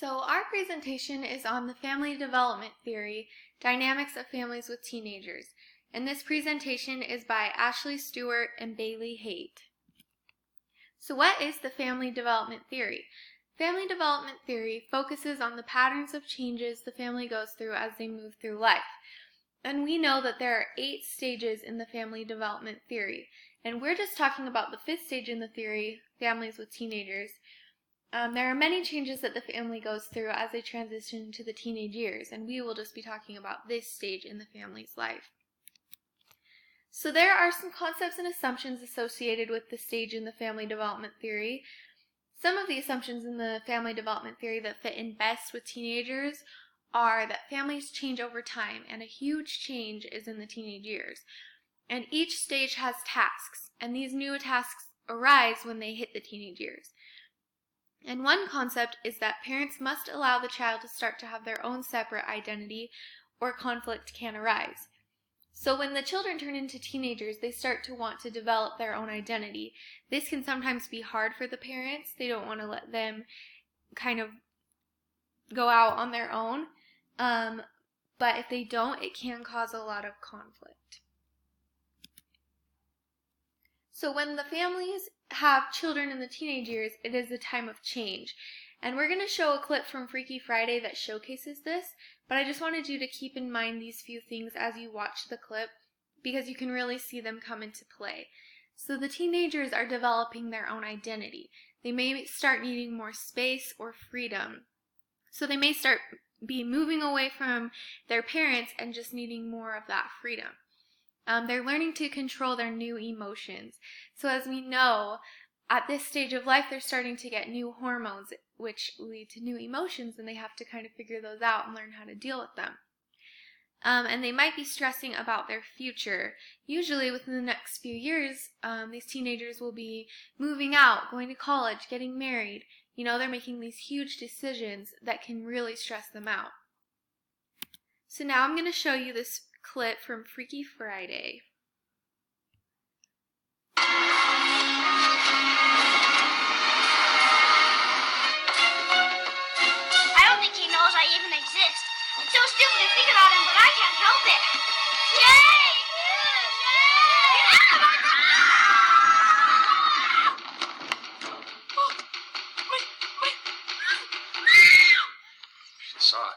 So our presentation is on the family development theory, Dynamics of Families with Teenagers, and this presentation is by Ashley Stewart and Bailey Haight. So what is the family development theory? Family development theory focuses on the patterns of changes the family goes through as they move through life. And we know that there are 8 stages in the family development theory, and we're just talking about the 5th stage in the theory, families with teenagers. There are many changes that the family goes through as they transition to the teenage years, and we will just be talking about this stage in the family's life. So there are some concepts and assumptions associated with this stage in the family development theory. Some of the assumptions in the family development theory that fit in best with teenagers are that families change over time, and a huge change is in the teenage years. And each stage has tasks, and these new tasks arise when they hit the teenage years. And one concept is that parents must allow the child to start to have their own separate identity, or conflict can arise. So when the children turn into teenagers, they start to want to develop their own identity. This can sometimes be hard for the parents. They don't want to let them kind of go out on their own. But if they don't, it can cause a lot of conflict. So when the families have children in the teenage years, it is a time of change. And we're going to show a clip from Freaky Friday that showcases this, but I just wanted you to keep in mind these few things as you watch the clip, because you can really see them come into play. So the teenagers are developing their own identity. They may start needing more space or freedom. So they may start moving away from their parents and just needing more of that freedom. They're learning to control their new emotions. So as we know, at this stage of life, they're starting to get new hormones, which lead to new emotions, and they have to kind of figure those out and learn how to deal with them. And they might be stressing about their future. Usually within the next few years, these teenagers will be moving out, going to college, getting married. You know, they're making these huge decisions that can really stress them out. So now I'm going to show you this clip from Freaky Friday. I don't think he knows I even exist. It's so stupid to think about him, but I can't help it. Jay! Get out of my She saw it.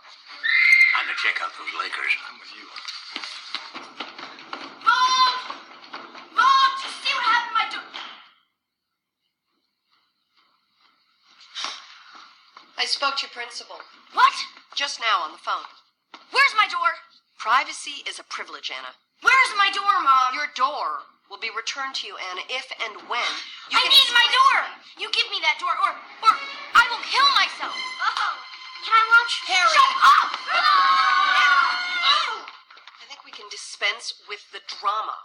Time to check out those Lakers. I'm with you. Mom! Mom, did you see what happened to my door? I spoke to your principal What? just now on the phone. Where's my door? Privacy is a privilege, Anna. Where's my door, Mom? Your door will be returned to you, Anna, if and when you I can need my explain door. to me. You give me that door, or I will kill myself. Uh-oh. Can I watch? Harry. Shut up! I think we can dispense with the drama.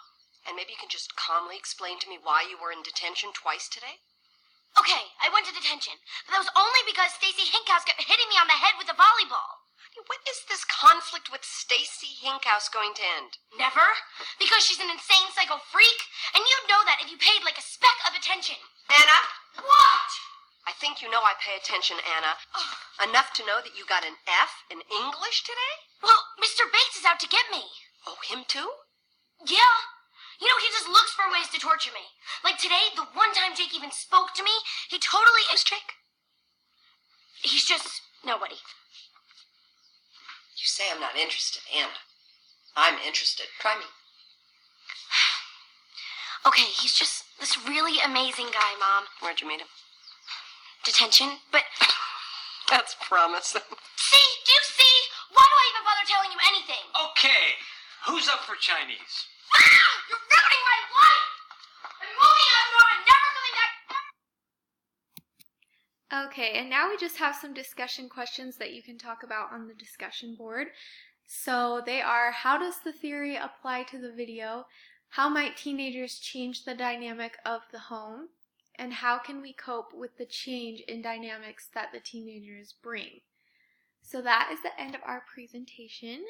And maybe you can just calmly explain to me why you were in detention twice today? Okay, I went to detention, but that was only because Stacy Hinkhouse kept hitting me on the head with a volleyball. When is this conflict with Stacy Hinkhouse going to end? Never? Because she's an insane psycho freak, and you'd know that if you paid like a speck of attention. Anna? What? I think you know I pay attention, Anna. Enough to know that you got an F in English today? Well, Mr. Bates is out to get me. Oh, him too? Yeah. You know, he just looks for ways to torture me. Like today, the one time Jake even spoke to me, he totally... Who's Jake? He's just nobody. You say I'm not interested, Anna. I'm interested. Try me. Okay, he's just this really amazing guy, Mom. Where'd you meet him? Detention, but... That's promising. See? Do you see? Why do I even bother telling you anything? Okay, who's up for Chinese? Ah! You're ruining my life! I'm moving out of and never coming back! Okay, and now we just have some discussion questions that you can talk about on the discussion board. So they are, how does the theory apply to the video? How might teenagers change the dynamic of the home? And how can we cope with the change in dynamics that the teenagers bring? So that is the end of our presentation,